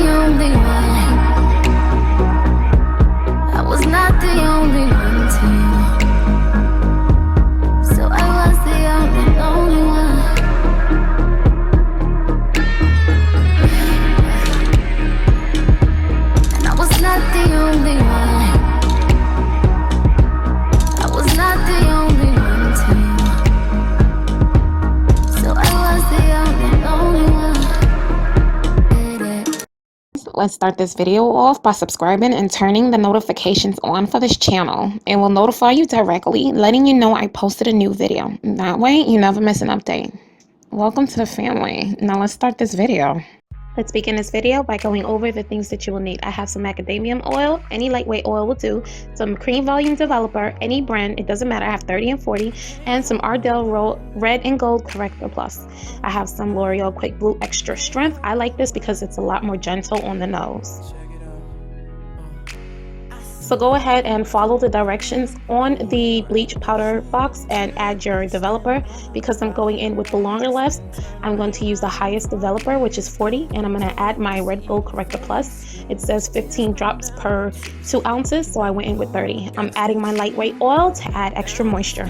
the only one. I was not the only one to you. So I was the only one. And I was not the only one. I was not the only one to you. So I was the only one. Let's start this video off by subscribing and turning the notifications on for this channel. It will notify you directly, letting you know I posted a new video. That way, you never miss an update. Welcome to the family. Now let's start this video. Let's begin this video by going over the things that you will need. I have some macadamia oil, any lightweight oil will do, some cream volume developer, any brand, it doesn't matter, I have 30 and 40, and some Ardell Red and Gold Corrector Plus. I have some L'Oreal Quick Blue Extra Strength. I like this because it's a lot more gentle on the nose. So go ahead and follow the directions on the bleach powder box and add your developer. Because I'm going in with the longer lefts, I'm going to use the highest developer, which is 40, and I'm going to add my Red Gold Corrector Plus. It says 15 drops per 2 ounces, so I went in with 30. I'm adding my lightweight oil to add extra moisture.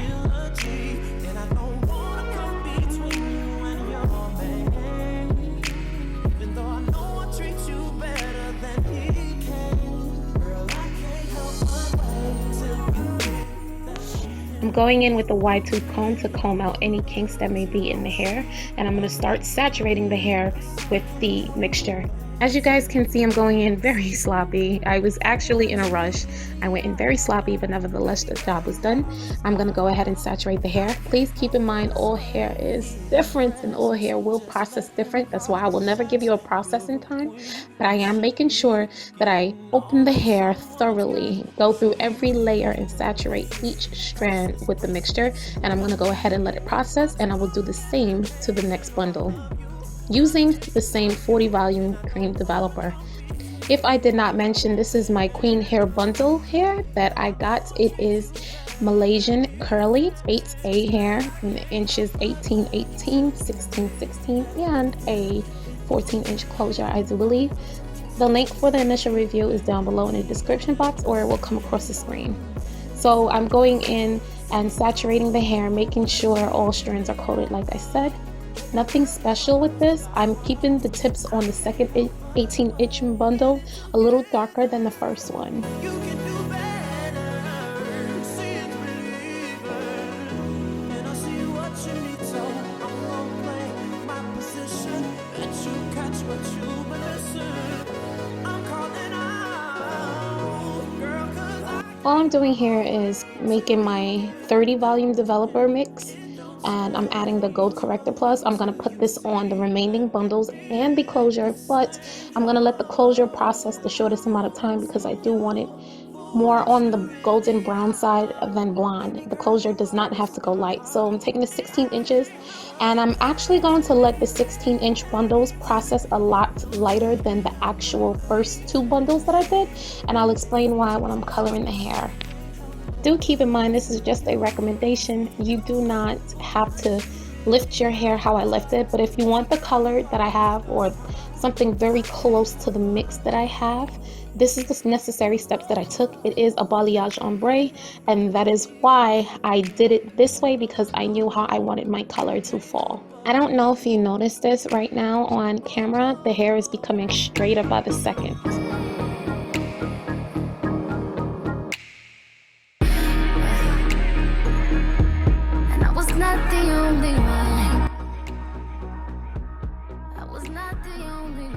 I'm going in with the wide tooth comb to comb out any kinks that may be in the hair, and I'm going to start saturating the hair with the mixture. As you guys can see, I'm going in very sloppy. I was actually in a rush. I went in very sloppy, but nevertheless the job was done. I'm going to go ahead and saturate the hair. Please keep in mind all hair is different and all hair will process different. That's why I will never give you a processing time, but I am making sure that I open the hair thoroughly, go through every layer and saturate each strand with the mixture. And I'm going to go ahead and let it process, and I will do the same to the next bundle, using the same 40 volume cream developer. If I did not mention, this is my queen hair bundle hair that I got. It is Malaysian curly 8A hair in the inches 18, 18, 16, 16, and a 14-inch closure, I do believe. The link for the initial review is down below in the description box, or it will come across the screen. So I'm going in and saturating the hair, making sure all strands are coated like I said. Nothing special with this. I'm keeping the tips on the second 18-inch bundle a little darker than the first one. All I'm doing here is making my 30 volume developer mix, and I'm adding the Gold Corrector Plus. I'm going to put this on the remaining bundles and the closure, but I'm going to let the closure process the shortest amount of time because I do want it more on the golden brown side than blonde. The closure does not have to go light. So I'm taking the 16 inches and I'm actually going to let the 16-inch bundles process a lot lighter than the actual first 2 bundles that I did, and I'll explain why when I'm coloring the hair. Do keep in mind this is just a recommendation. You do not have to lift your hair how I lift it, but if you want the color that I have or something very close to the mix that I have, this is the necessary steps that I took. It is a balayage ombre, and that is why I did it this way, because I knew how I wanted my color to fall. I don't know if you noticed this right now on camera, the hair is becoming straighter by the second.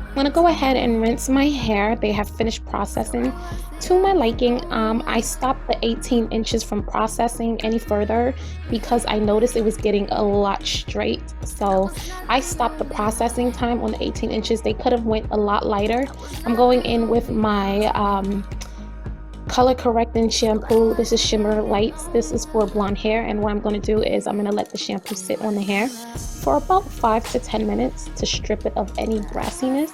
I'm gonna go ahead and rinse my hair. They have finished processing to my liking. I stopped the 18 inches from processing any further because I noticed it was getting a lot straight. So I stopped the processing time on the 18 inches. They could have went a lot lighter. I'm going in with my color correcting shampoo. This is Shimmer Lights. This is for blonde hair, and what I'm going to do is I'm going to let the shampoo sit on the hair for about 5 to 10 minutes to strip it of any brassiness.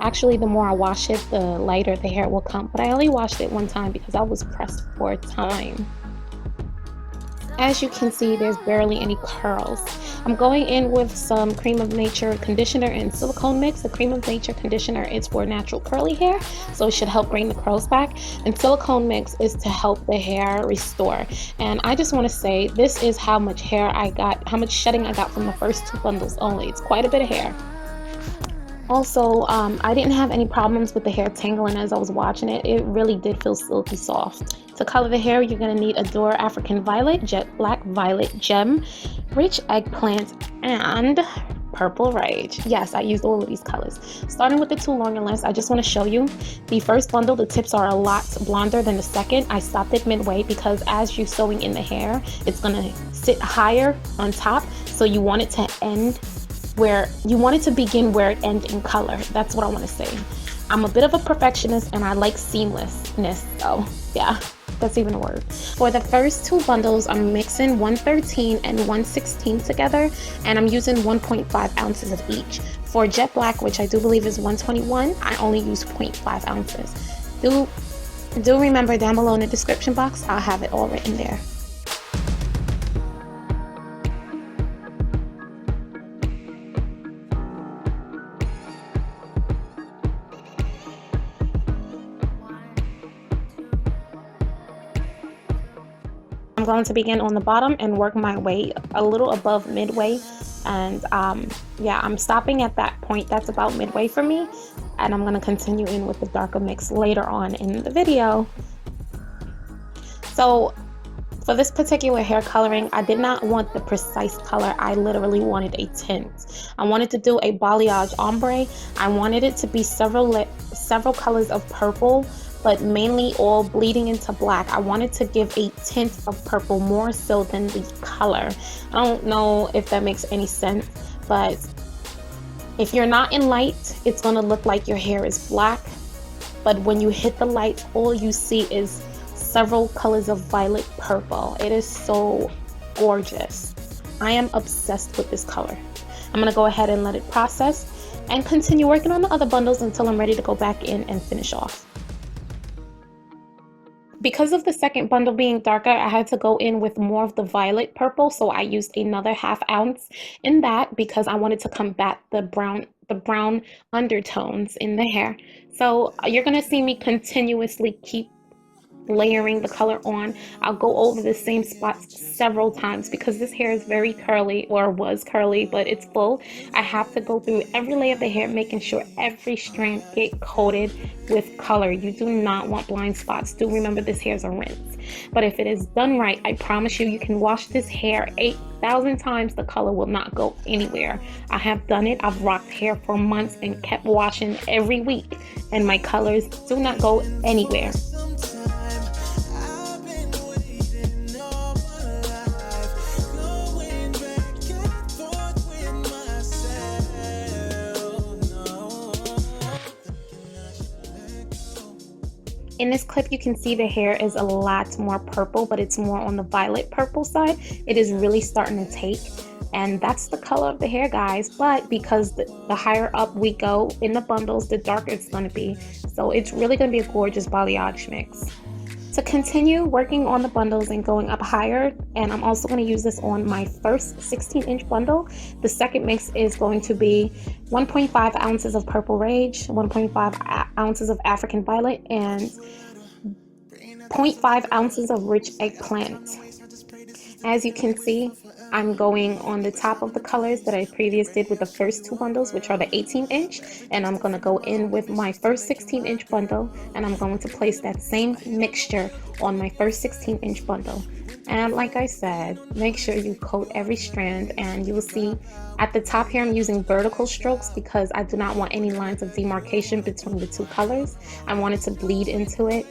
Actually, the more I wash it, the lighter the hair will come, but I only washed it one time because I was pressed for time. As you can see, there's barely any curls. I'm going in with some Cream of Nature conditioner and silicone mix. The Cream of Nature conditioner is for natural curly hair, so it should help bring the curls back. And silicone mix is to help the hair restore. And I just want to say, this is how much hair I got, how much shedding I got from the first 2 bundles only. It's quite a bit of hair. Also, I didn't have any problems with the hair tangling as I was watching it. It really did feel silky soft. To color the hair, you're going to need Adore African Violet, Jet Black Violet Gem, Rich Eggplant, and Purple Rage. Yes, I used all of these colors. Starting with the 2 longer lengths, I just want to show you the first bundle. The tips are a lot blonder than the second. I stopped it midway because as you're sewing in the hair, it's going to sit higher on top. So you want it to end where you want it to begin where it ends in color. That's what I want to say. I'm a bit of a perfectionist and I like seamlessness, so yeah, that's even a word. For the first 2 bundles, I'm mixing 113 and 116 together, and I'm using 1.5 ounces of each. For Jet Black, which I do believe is 121, I only use 0.5 ounces. Do remember, down below in the description box, I'll have it all written there. I'm going to begin on the bottom and work my way a little above midway, and yeah, I'm stopping at that point. That's about midway for me, and I'm going to continue in with the darker mix later on in the video. So for this particular hair coloring, I did not want the precise color. I literally wanted a tint. I wanted to do a balayage ombre. I wanted it to be several colors of purple, but mainly all bleeding into black. I wanted to give a tint of purple more so than the color. I don't know if that makes any sense, but if you're not in light, it's gonna look like your hair is black, but when you hit the light, all you see is several colors of violet purple. It is so gorgeous. I am obsessed with this color. I'm gonna go ahead and let it process and continue working on the other bundles until I'm ready to go back in and finish off. Because of the second bundle being darker, I had to go in with more of the violet purple, so I used another ½ ounce in that because I wanted to combat the brown undertones in the hair. So you're gonna see me continuously keep layering the color on. I'll go over the same spots several times because this hair is very curly, or was curly, but it's full. I have to go through every layer of the hair, making sure every strand get coated with color. You do not want blind spots. Do remember, this hair is a rinse, but if it is done right, I promise you, you can wash this hair 8,000 times, the color will not go anywhere. I have done it. I've rocked hair for months and kept washing every week, and my colors do not go anywhere. In this clip, you can see the hair is a lot more purple, but it's more on the violet purple side. It is really starting to take, and that's the color of the hair, guys. But because the higher up we go in the bundles, the darker it's going to be. So it's really going to be a gorgeous balayage mix. To continue working on the bundles and going up higher, and I'm also going to use this on my first 16-inch bundle. The second mix is going to be 1.5 ounces of Purple Rage, 1.5 ounces of African Violet, and 0.5 ounces of Rich Eggplant. As you can see, I'm going on the top of the colors that I previously did with the first 2 bundles, which are the 18-inch, and I'm going to go in with my first 16-inch bundle, and I'm going to place that same mixture on my first 16-inch bundle. And like I said, make sure you coat every strand, and you will see at the top here I'm using vertical strokes because I do not want any lines of demarcation between the 2 colors. I want it to bleed into it.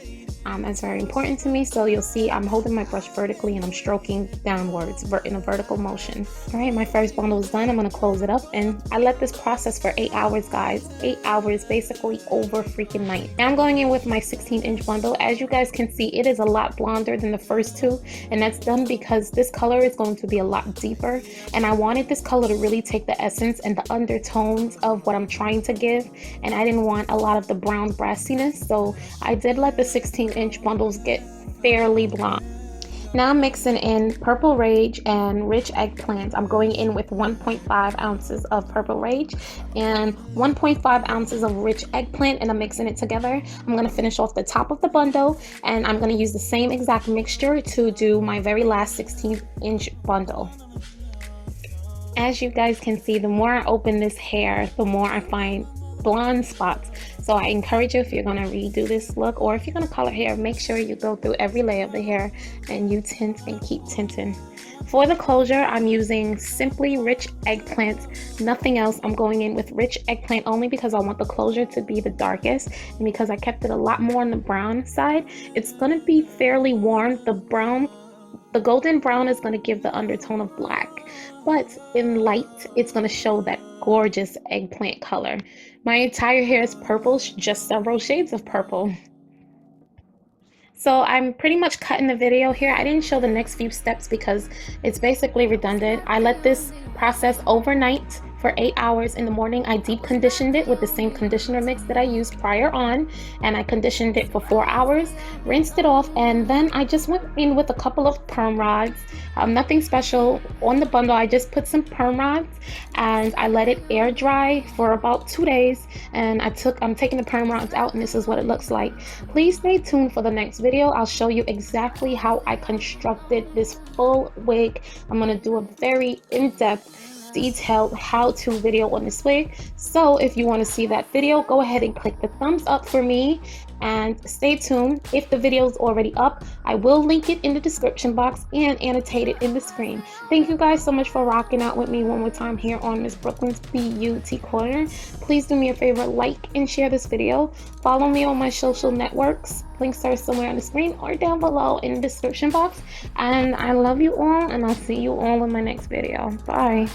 That's very important to me. So you'll see I'm holding my brush vertically and I'm stroking downwards in a vertical motion. All right, my first bundle is done. I'm going to close it up, and I let this process for 8 hours, guys. 8 hours, basically over freaking night. Now I'm going in with my 16-inch bundle. As you guys can see, it is a lot blonder than the first 2, and that's done because this color is going to be a lot deeper, and I wanted this color to really take the essence and the undertones of what I'm trying to give, and I didn't want a lot of the brown brassiness, so I did let the 16-inch bundles get fairly blonde. Now I'm mixing in Purple Rage and Rich Eggplant. I'm going in with 1.5 ounces of Purple Rage and 1.5 ounces of Rich Eggplant, and I'm mixing it together. I'm going to finish off the top of the bundle, and I'm going to use the same exact mixture to do my very last 16-inch bundle. As you guys can see, the more I open this hair, the more I find blonde spots. So I encourage you, if you're going to redo this look or if you're going to color hair, make sure you go through every layer of the hair and you tint and keep tinting. For the closure, I'm using simply Rich Eggplant, nothing else. I'm going in with Rich Eggplant only because I want the closure to be the darkest, and because I kept it a lot more on the brown side, it's going to be fairly warm. The golden brown is going to give the undertone of black, but in light, it's going to show that gorgeous eggplant color. My entire hair is purple, just several shades of purple. So I'm pretty much cutting the video here. I didn't show the next few steps because it's basically redundant. I let this process overnight for 8 hours. In the morning, I deep conditioned it with the same conditioner mix that I used prior on, and I conditioned it for 4 hours, rinsed it off, and then I just went in with a couple of perm rods. Nothing special on the bundle. I just put some perm rods and I let it air dry for about 2 days, and I'm taking the perm rods out, and this is what it looks like. Please stay tuned for the next video. I'll show you exactly how I constructed this full wig. I'm going to do a very in-depth, detailed how-to video on this wig. So if you want to see that video, go ahead and click the thumbs up for me and stay tuned. If the video is already up, I will link it in the description box and annotate it in the screen. Thank you guys so much for rocking out with me one more time here on Miss Brooklyn's Beauty Corner. Please do me a favor, like and share this video. Follow me on my social networks. Links are somewhere on the screen or down below in the description box. And I love you all, and I'll see you all in my next video. Bye.